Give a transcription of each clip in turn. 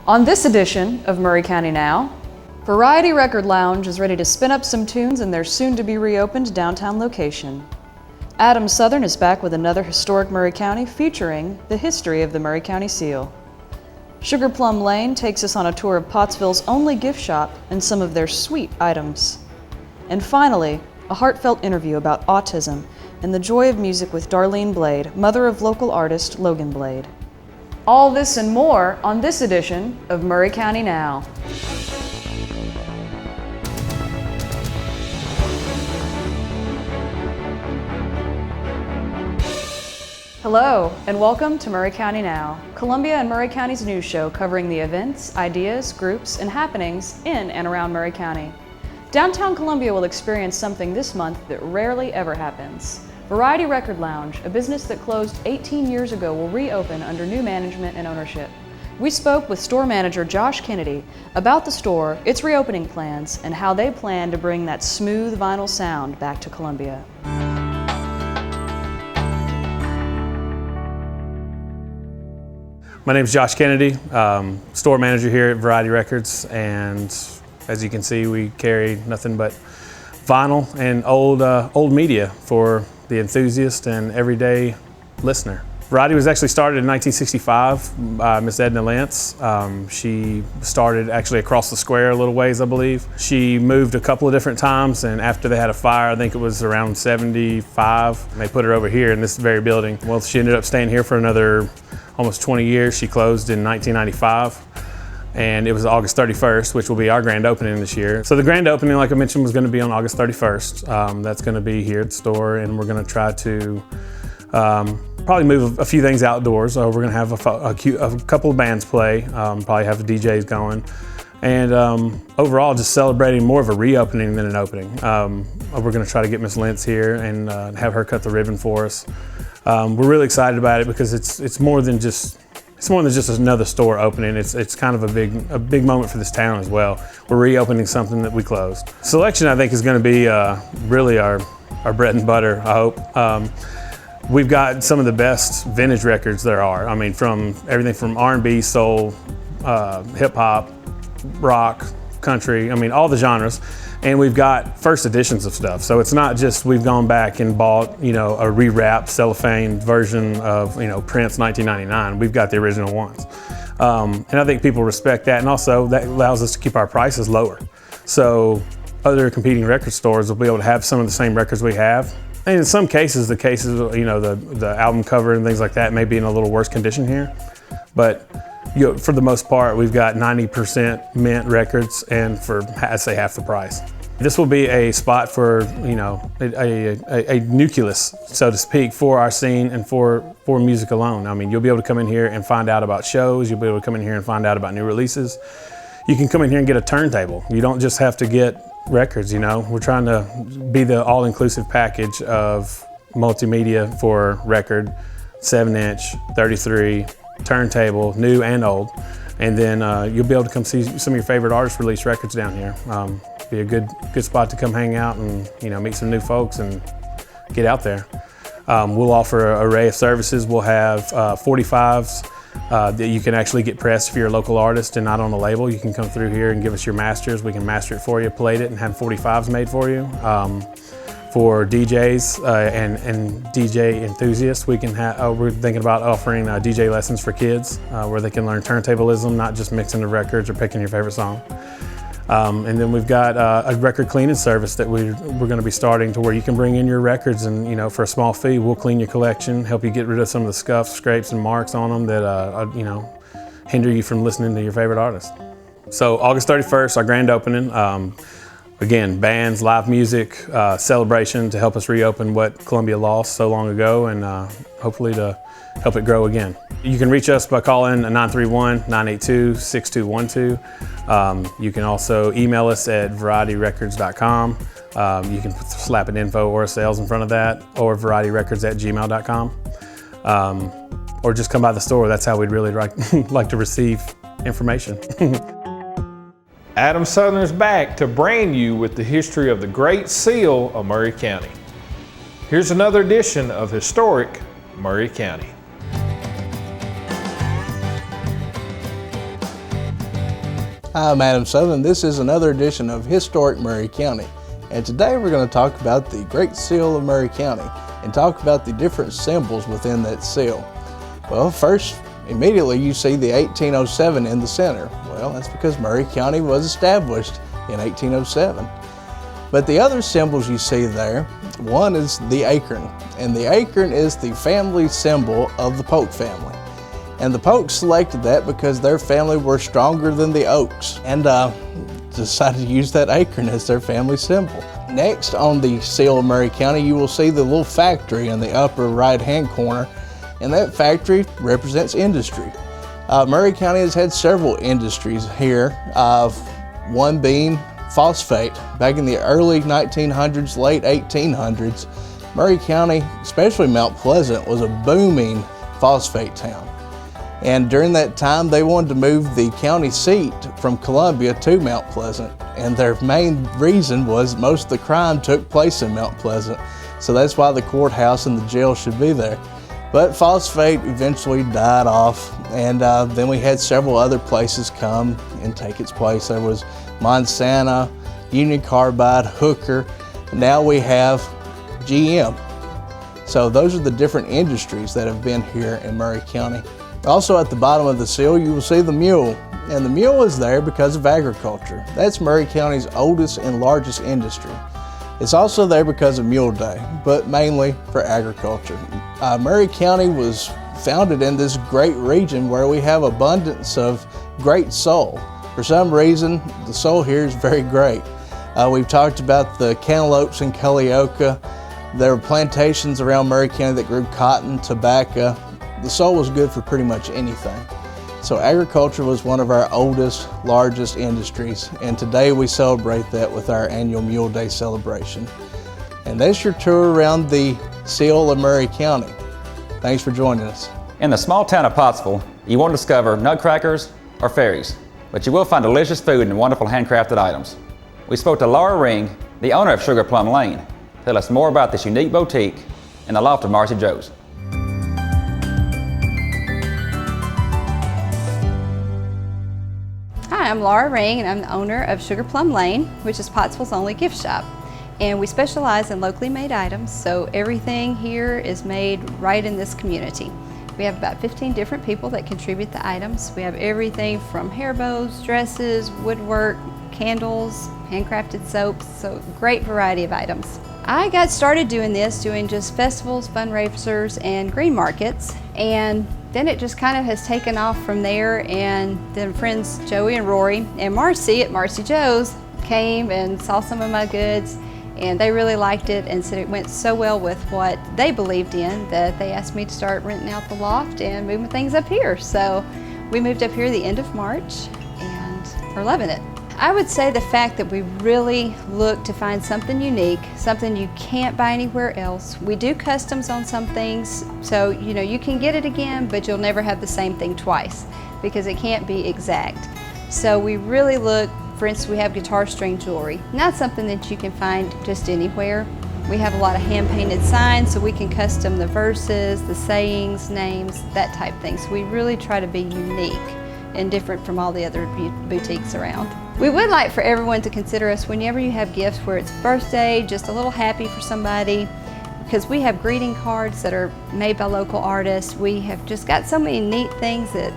On this edition of Maury County Now, Variety Record Lounge is ready to spin up some tunes in their soon-to-be reopened downtown location. Adam Southern is back with another historic Maury County featuring the history of the Maury County Seal. Sugar Plum Lane takes us on a tour of Pottsville's only gift shop and some of their sweet items. And finally, a heartfelt interview about autism and the joy of music with Logan Blade, mother of local artist Logan Blade. All this and more on this edition of Maury County Now. Hello, and welcome to Maury County Now, Columbia and Maury County's news show covering the events, ideas, groups, and happenings in and around Maury County. Downtown Columbia will experience something this month that rarely ever happens. Variety Record Lounge, a business that closed 18 years ago, will reopen under new management and ownership. We spoke with store manager Josh Kennedy about the store, its reopening plans, and how they plan to bring that smooth vinyl sound back to Columbia. My name is Josh Kennedy, store manager here at Variety Records, and as you can see, we carry nothing but vinyl and old media for the enthusiast and everyday listener. Variety was actually started in 1965 by Miss Edna Lentz. She started actually across the square a little ways, I believe. She moved a couple of different times, and after they had a fire, I think it was around 75, they put her over here in this very building. Well, she ended up staying here for another almost 20 years. She closed in 1995. And it was August 31st, which will be our grand opening this year. So the grand opening, like I mentioned, was going to be on August 31st. That's going to be here at the store, and we're going to try to probably move a few things outdoors. We're going to have a couple of bands play, probably have the DJs going, and overall just celebrating more of a reopening than an opening. We're going to try to get Miss Lentz here and have her cut the ribbon for us. We're really excited about it because it's more than just another store opening. It's kind of a big moment for this town as well. We're reopening something that we closed. Selection, I think, is going to be really our bread and butter, I hope. We've got some of the best vintage records there are. I mean, from everything from R&B, soul, hip hop, rock, country, I mean, all the genres. And we've got first editions of stuff. So it's not just we've gone back and bought, a rewrapped cellophane version of, Prince 1999. We've got the original ones. And I think people respect that. And also that allows us to keep our prices lower. So other competing record stores will be able to have some of the same records we have. And in some cases, the album cover and things like that may be in a little worse condition here. But for the most part, we've got 90% mint records, and for, I'd say, half the price. This will be a spot for, a nucleus, so to speak, for our scene and for music alone. I mean, you'll be able to come in here and find out about shows. You'll be able to come in here and find out about new releases. You can come in here and get a turntable. You don't just have to get records, We're trying to be the all-inclusive package of multimedia for record, 7-inch, 33, turntable, new and old, and then you'll be able to come see some of your favorite artists release records down here. Be a good spot to come hang out and meet some new folks and get out there. We'll offer an array of services. We'll have 45s that you can actually get pressed if you're a local artist and not on a label. You can come through here and give us your masters. We can master it for you, plate it, and have 45s made for you. For DJs and DJ enthusiasts, we're thinking about offering DJ lessons for kids where they can learn turntablism, not just mixing the records or picking your favorite song. And then we've got a record cleaning service that we're going to be starting to where you can bring in your records and, for a small fee, we'll clean your collection, help you get rid of some of the scuffs, scrapes, and marks on them that, hinder you from listening to your favorite artist. So August 31st, our grand opening. Again, bands, live music, celebration to help us reopen what Columbia lost so long ago, and hopefully to help it grow again. You can reach us by calling 931-982-6212. You can also email us at varietyrecords.com. You can slap an info or a sales in front of that, or varietyrecords@gmail.com. Or just come by the store. That's how we'd really like to receive information. Adam Southern's back to brand you with the history of the Great Seal of Maury County. Here's another edition of Historic Maury County. Hi, I'm Adam Southern. This is another edition of Historic Maury County. And today we're going to talk about the Great Seal of Maury County and talk about the different symbols within that seal. Well, first, immediately you see the 1807 in the center. Well, that's because Maury County was established in 1807. But the other symbols you see there, one is the acorn. And the acorn is the family symbol of the Polk family. And the Polks selected that because their family were stronger than the Oaks and decided to use that acorn as their family symbol. Next on the seal of Maury County, you will see the little factory in the upper right-hand corner, and that factory represents industry. Maury County has had several industries here, one being phosphate. Back in the early 1900s, late 1800s, Maury County, especially Mount Pleasant, was a booming phosphate town. And during that time, they wanted to move the county seat from Columbia to Mount Pleasant. And their main reason was most of the crime took place in Mount Pleasant. So that's why the courthouse and the jail should be there. But phosphate eventually died off. And then we had several other places come and take its place. There was Monsanto, Union Carbide, Hooker. Now we have GM. So those are the different industries that have been here in Maury County. Also at the bottom of the seal, you will see the mule. And the mule is there because of agriculture. That's Maury County's oldest and largest industry. It's also there because of Mule Day, but mainly for agriculture. Maury County was founded in this great region where we have abundance of great soil. For some reason, the soil here is very great. We've talked about the cantaloupes in Culleoka. There were plantations around Maury County that grew cotton, tobacco. The soil was good for pretty much anything. So agriculture was one of our oldest, largest industries, and today we celebrate that with our annual Mule Day celebration. And that's your tour around the seal of Maury County. Thanks for joining us. In the small town of Pottsville, you won't discover nutcrackers or fairies, but you will find delicious food and wonderful handcrafted items. We spoke to Laura Ring, the owner of Sugar Plum Lane, to tell us more about this unique boutique in the loft of Marcy Joe's. Hi, I'm Laura Ring and I'm the owner of Sugar Plum Lane, which is Pottsville's only gift shop. And we specialize in locally made items, so everything here is made right in this community. We have about 15 different people that contribute the items. We have everything from hair bows, dresses, woodwork, candles, handcrafted soaps, so great variety of items. I got started doing just festivals, fundraisers, and green markets, and then it just kind of has taken off from there, and then friends Joey and Rory and Marcy at Marcy Joe's came and saw some of my goods, and they really liked it and said it went so well with what they believed in that they asked me to start renting out the loft and moving things up here. So we moved up here the end of March and are loving it. I would say the fact that we really look to find something unique, something you can't buy anywhere else. We do customs on some things, so you can get it again, but you'll never have the same thing twice because it can't be exact. So we really look, for instance, we have guitar string jewelry, not something that you can find just anywhere. We have a lot of hand-painted signs, so we can custom the verses, the sayings, names, that type of thing. So we really try to be unique and different from all the other boutiques around. We would like for everyone to consider us whenever you have gifts where it's birthday, just a little happy for somebody, because we have greeting cards that are made by local artists. We have just got so many neat things that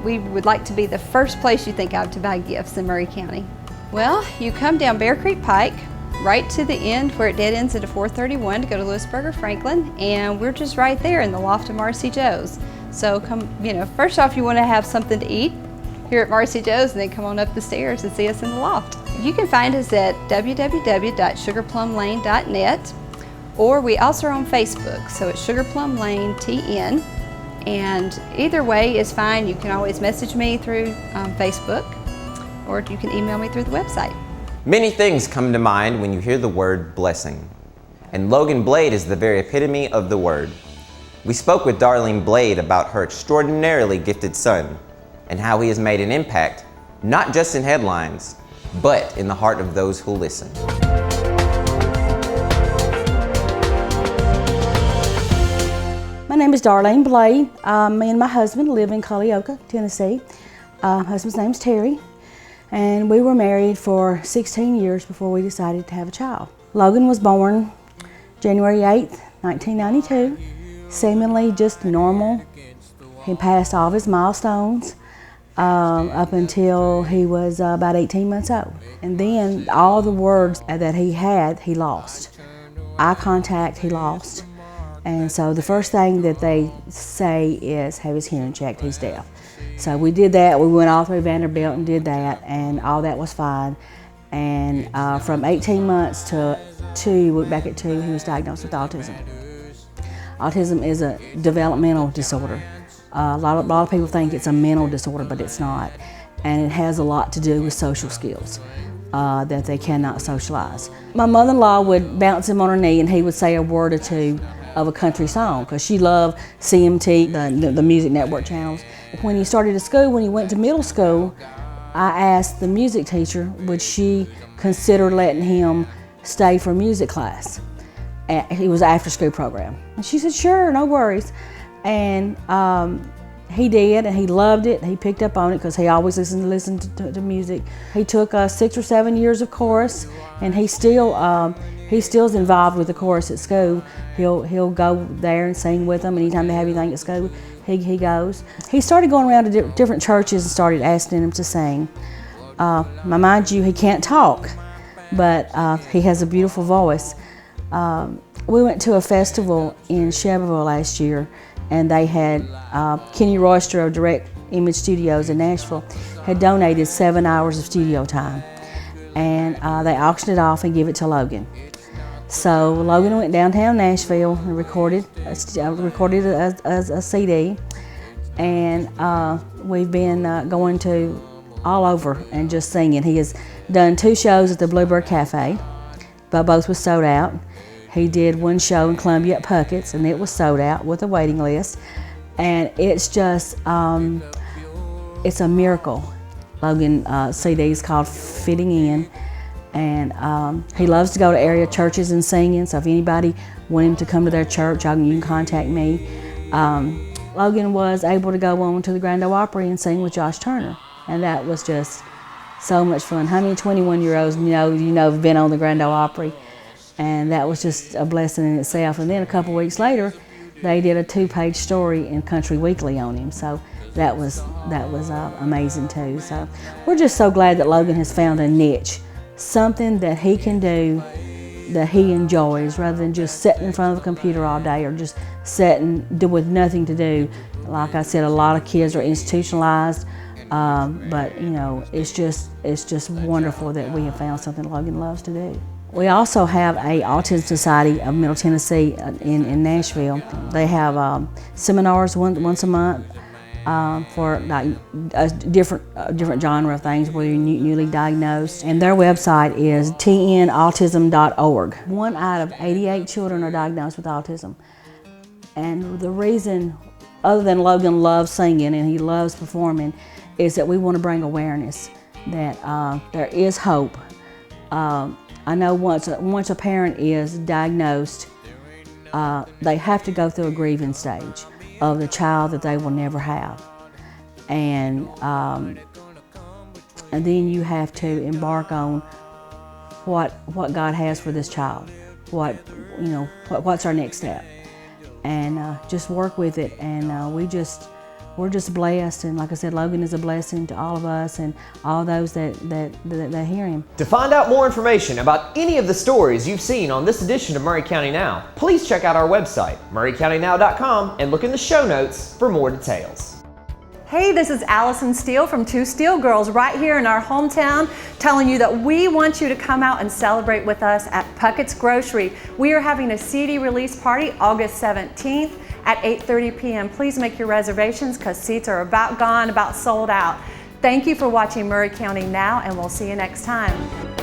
we would like to be the first place you think of to buy gifts in Maury County. Well, you come down Bear Creek Pike, right to the end where it dead ends into 431 to go to Lewisburger Franklin, and we're just right there in the loft of Marcy Joe's. So come, first off you want to have something to eat here at Marcy Joe's, and then come on up the stairs and see us in the loft. You can find us at www.sugarplumlane.net, or we also are on Facebook, so it's Sugar Plum Lane TN, and either way is fine. You can always message me through Facebook, or you can email me through the website. Many things come to mind when you hear the word blessing, and Logan Blade is the very epitome of the word. We spoke with Darlene Blade about her extraordinarily gifted son and how he has made an impact, not just in headlines, but in the heart of those who listen. My name is Darlene Blade. Me and my husband live in Culleoka, Tennessee. Husband's name's Terry. And we were married for 16 years before we decided to have a child. Logan was born January 8th, 1992, seemingly just normal. He passed all of his milestones up until he was about 18 months old. And then all the words that he had, he lost. Eye contact, he lost. And so the first thing that they say is have his hearing checked, he's deaf. So we did that, we went all through Vanderbilt and did that, and all that was fine. And from 18 months to 2, back at 2, he was diagnosed with autism. Autism is a developmental disorder. A lot of people think it's a mental disorder, but it's not. And it has a lot to do with social skills, that they cannot socialize. My mother-in-law would bounce him on her knee and he would say a word or two of a country song, because she loved CMT, the music network channels. When he started to school, when he went to middle school, I asked the music teacher, would she consider letting him stay for music class? It was an after-school program. And she said, sure, no worries. And he did, and he loved it. He picked up on it because he always listened to music. He took 6 or 7 years of chorus, and he still is involved with the chorus at school. He'll go there and sing with them. Anytime they have anything at school, he goes. He started going around to different churches and started asking them to sing. Mind you, he can't talk, but he has a beautiful voice. We went to a festival in Shelbyville last year, and they had Kenny Royster of Direct Image Studios in Nashville had donated 7 hours of studio time, and they auctioned it off and gave it to Logan. So Logan went downtown Nashville and recorded a CD, and we've been going to all over and just singing. He has done 2 shows at the Bluebird Cafe, but both were sold out. He did 1 show in Columbia at Puckett's, and it was sold out with a waiting list. And it's just, it's a miracle. Logan CD is called Fitting In, and he loves to go to area churches and singing, so if anybody want him to come to their church, you can contact me. Logan was able to go on to the Grand Ole Opry and sing with Josh Turner, and that was just so much fun. How many 21-year-olds you know have been on the Grand Ole Opry? And that was just a blessing in itself. And then a couple weeks later, they did a 2-page story in Country Weekly on him. So that was amazing too. So we're just so glad that Logan has found a niche, something that he can do that he enjoys, rather than just sitting in front of a computer all day or just sitting with nothing to do. Like I said, a lot of kids are institutionalized, but you know, it's just wonderful that we have found something Logan loves to do. We also have a Autism Society of Middle Tennessee in Nashville. They have seminars once a month for like a different genre of things, whether you're newly diagnosed. And their website is tnautism.org. 1 out of 88 children are diagnosed with autism. And the reason, other than Logan loves singing and he loves performing, is that we want to bring awareness that there is hope. I know once a parent is diagnosed, they have to go through a grieving stage of the child that they will never have, and then you have to embark on what God has for this child, what's our next step, and just work with it. And we're just blessed, and like I said, Logan is a blessing to all of us and all those that hear him. To find out more information about any of the stories you've seen on this edition of Maury County Now, please check out our website, maurycountynow.com, and look in the show notes for more details. Hey, this is Allison Steele from 2 Steel Girls right here in our hometown, telling you that we want you to come out and celebrate with us at Puckett's Grocery. We are having a CD release party August 17th at 8:30 p.m. Please make your reservations because seats are about gone, about sold out. Thank you for watching Maury County Now, and we'll see you next time.